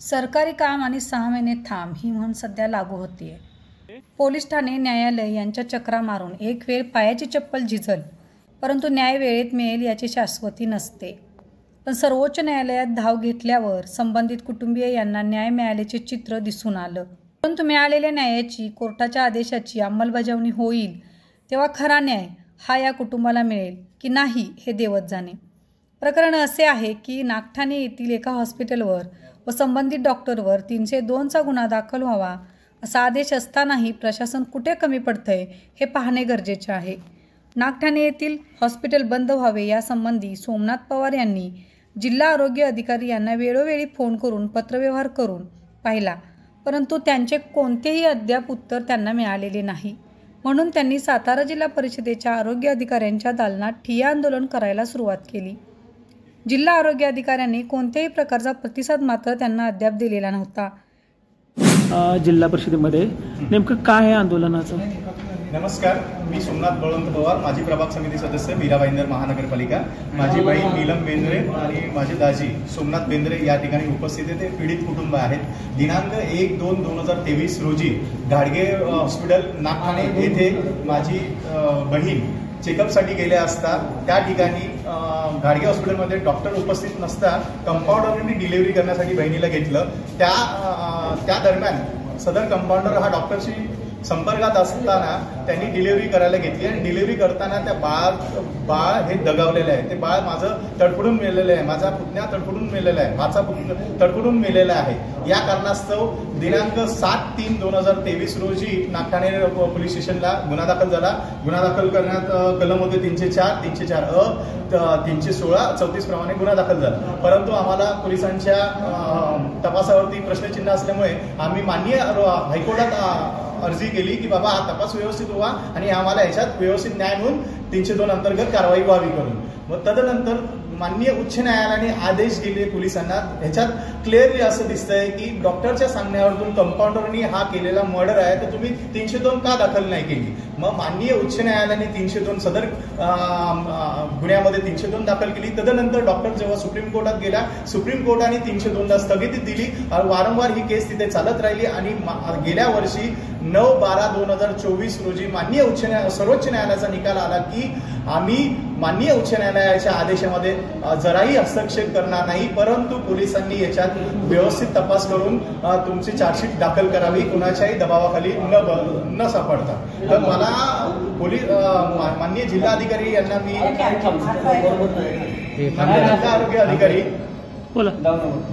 सरकारी काम आणि 6 महिने थांब ही म्हण सध्या लागू होतीये। पोलीस ठाणे न्यायालय यांच्या चक्रा मारून एक वेळ पायाची चप्पल झिजल, परंतु न्याय वेळेत मिळेल याची शाश्वती नसते। पण सर्वोच्च न्यायालयात धाव घेतल्यावर संबंधित कुटुंबीय यांना न्याय मिळाल्याचे चित्र दिसून आलं। परंतु मिळालेल्या न्यायाची कोर्टाच्या आदेशाची अंमलबजावणी होईल तेव्हा खरा न्याय हा या कुटुंबाला मिळेल की नाही हे देवच जाणे। प्रकरण असे आहे की नागठाणे येथील एका हॉस्पिटलवर व संबंधित डॉक्टरवर 302चा गुन्हा दाखल व्हावा असा आदेश असतानाही प्रशासन कुठे कमी पडतंय हे पाहणे गरजेचे आहे। नागठाणे येथील हॉस्पिटल बंद व्हावे यासंबंधी सोमनाथ पवार यांनी जिल्हा आरोग्य अधिकारी यांना वेळोवेळी फोन करून पत्रव्यवहार करून पाहिला, परंतु त्यांचे कोणतेही अद्याप उत्तर त्यांना मिळालेले नाही। म्हणून त्यांनी सातारा जिल्हा परिषदेच्या आरोग्य अधिकाऱ्यांच्या दालनात ठिय्या आंदोलन करायला सुरुवात केली। जिल्हा आरोग्य अधिकाऱ्यांनी कोणत्याही प्रकारचा प्रतिसाद मात्र त्यांना अद्याप दिलेला नव्हता। जिल्हा परिषदेमध्ये नेमकं काय आहे आंदोलनाचं? नमस्कार, मी सोमनाथ बळवंत पवार, माजी प्रभाग समिती सदस्य, मीरा भाईंदर महानगरपालिका। माझी बहीण नीलम बेंद्रे आणि माझे दाजी सोमनाथ बेंद्रे या ठिकाणी उपस्थित आहेत। ते पीडित कुटुंब आहेत। दिनांक 1/2/2023 रोजी घाडगे हॉस्पिटल नागठाणे येथे माझी बहीण चेकअपसाठी गेले असता त्या ठिकाणी घाडगे हॉस्पिटलमध्ये डॉक्टर उपस्थित नसता कंपाऊंडरने डिलिव्हरी करण्यासाठी बहिणीला घेतलं। त्या दरम्यान सदर कंपाऊंडर हा डॉक्टरशी संपर्कात असताना त्यांनी डिलिव्हरी करायला घेतली आणि डिलिव्हरी करताना त्या बाळ हे दगावलेलं आहे। ते बाळ माझं तडफडून मेलेलं आहे, माझा पुतण्या तडफडून मेलेला आहे, माझा तडफडून मेलेला आहे। या कारणास्तव दिनांक 7/3/2023 रोजी नागठाणे पोलीस स्टेशनला गुन्हा दाखल झाला। गुन्हा दाखल करण्यात कलम होते 304, 304 अ, 316, 34 प्रमाणे गुन्हा दाखल झाला। परंतु आम्हाला पोलिसांच्या तपासावरती प्रश्नचिन्ह असल्यामुळे आम्ही माननीय हायकोर्टात अर्जी केली की बाबा हा तपास व्यवस्थित व्हावा आणि आम्हाला याच्यात व्यवस्थित न्याय म्हणून 302 अंतर्गत कारवाई व्हावी करून। मग तदनंतर माननीय उच्च न्यायालयाने आदेश दिले पोलिसांना। ह्याच्यात क्लिअरली असं दिसतंय की डॉक्टरच्या सांगण्यावरून कंपाऊंडरनी हा केलेला मर्डर आहे, तर तुम्ही 302 का दाखल नाही केली? मग माननीय उच्च न्यायालयाने 302 सदर गुन्ह्यामध्ये 302 दाखल केली। तदनंतर डॉक्टर जेव्हा सुप्रीम कोर्टात गेला, सुप्रीम कोर्टाने 302ला स्थगिती दिली। वारंवार ही केस तिथे चालत राहिली आणि गेल्या वर्षी 9/12/2024 रोजी माननीय सर्वोच्च न्यायालयाचा निकाल आला की आम्ही माननीय उच्च न्यायालयाच्या आदेशामध्ये जराही हस्तक्षेप करणार नाही, परंतु पोलिसांनी याच्यात व्यवस्थित तपास करून तुमची चार्जशीट दाखल करावी कुणाच्याही दबावाखाली न सापडता। तर मला माननीय जिल्हाधिकारी यांना मी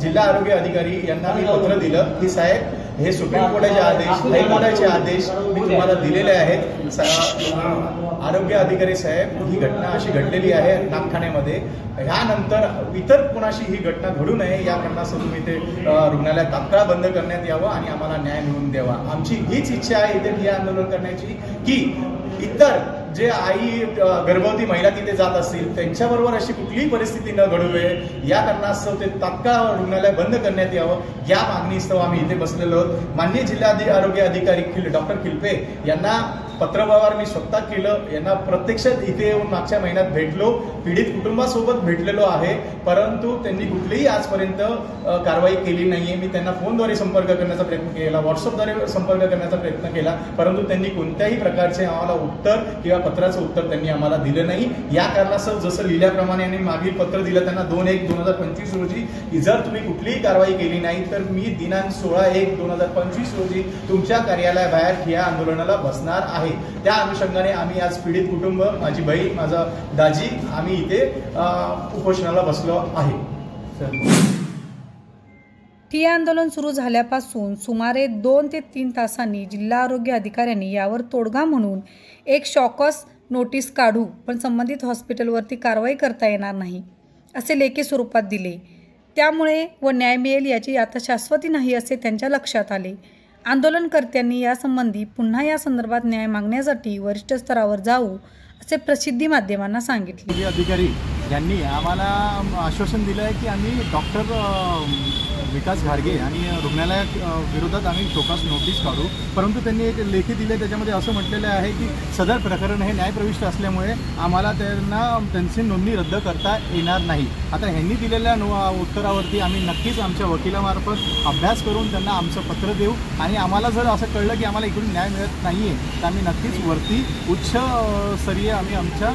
जिल्हा आरोग्य अधिकारी यांना मी पत्र दिलं की साहेब हे सुप्रीम कोर्टाचे आदेश, हायकोर्टाचे आदेश मी तुम्हाला दिलेले आहेत। आरोग्य अधिकारी साहेब, ही घटना अशी घडलेली आहे नागठाण्यामध्ये, ह्यानंतर इतर कोणाशी ही घटना घडू नये या कारणास्तव तुम्ही ते रुग्णालय तात्काळ बंद करण्यात यावं आणि आम्हाला न्याय मिळवून द्यावा। आमची हीच इच्छा आहे इथे ठिय्या आंदोलन करण्याची की इतर जे गर्भवती महिला तिथे जात असतील त्यांच्याबरोबर अशी कुठलीही परिस्थिती न घडू नये या कारणास्तव ते तात्काळ रुग्णालय बंद करण्यात यावं या मागणीस्तव आम्ही इथे बसलेलो आहोत। माननीय जिल्हा आरोग्य अधिकारी डॉक्टर खिलपे यांना पत्रव्यवहार मी स्वतः केलं, यांना प्रत्यक्षात इथे येऊन मागच्या महिन्यात भेटलो, पीडित कुटुंबासोबत भेटलेलो आहे, परंतु त्यांनी कुठलीही आजपर्यंत कारवाई केली नाहीये। मी त्यांना फोनद्वारे संपर्क करण्याचा प्रयत्न केला, व्हॉट्सअपद्वारे संपर्क करण्याचा प्रयत्न केला, परंतु त्यांनी कोणत्याही प्रकारचे आम्हाला उत्तर किंवा पत्राचं उत्तर त्यांनी आम्हाला दिलं नाही। या कारणास्तव जसं लिहिल्याप्रमाणे यांनी मागील पत्र दिलं त्यांना 2/1/2025 रोजी की जर तुम्ही कुठलीही कारवाई केली नाही तर मी दिनांक 16/1/2025 रोजी तुमच्या कार्यालयाबाहेर ठिय्या आंदोलनाला बसणार आहे। त्या अनुषंगाने आम्ही आज पीडित कुटुंब, माझी बहीण, माझा दाजी, आम्ही इथे उपोषणाला बसलो आहे। ठिय्या आंदोलन सुरू झाल्यापासून सुमारे 2 ते 3 तासांनी जिल्हा आरोग्य अधिकाऱ्यांनी यावर तोडगा म्हणून एक शॉकॉस नोटीस काढू पण संबंधित हॉस्पिटलवरती कारवाई करता येणार नाही असे लेखी स्वरूपात दिले। त्यामुळे व न्याय मिळेल याची आता शाश्वती नाही असे त्यांच्या लक्षात आले। आंदोलनकर्त्यांनी यासंबंधी पुन्हा या संदर्भात न्याय मागण्यासाठी वरिष्ठ स्तरावर जाऊ असे प्रसिद्धी माध्यमांना सांगितले। अधिकारी यांनी आम्हाला आश्वासन दिलं आहे की आम्ही डॉक्टर विकास घाडगे आणि रुग्णालया विरोधात आम्ही शोकास नोटीस काढू, परंतु त्यांनी एक लेखी दिले, त्याच्यामध्ये असं म्हटलेलं आहे की सदर प्रकरण हे न्यायप्रविष्ट असल्यामुळे आम्हाला त्यांची नोंदणी रद्द करता येणार नाही. आता ह्यांनी दिलेल्या उत्तरावरती आम्ही नक्कीच आमच्या वकिलामार्फत अभ्यास करून त्यांना आमचं पत्र देऊ आणि आम्हाला जर असं कळलं की आम्हाला इकडून न्याय मिळत नाही आहे तर आम्ही नक्कीच वरती उच्च स्तरीय आम्ही आमच्या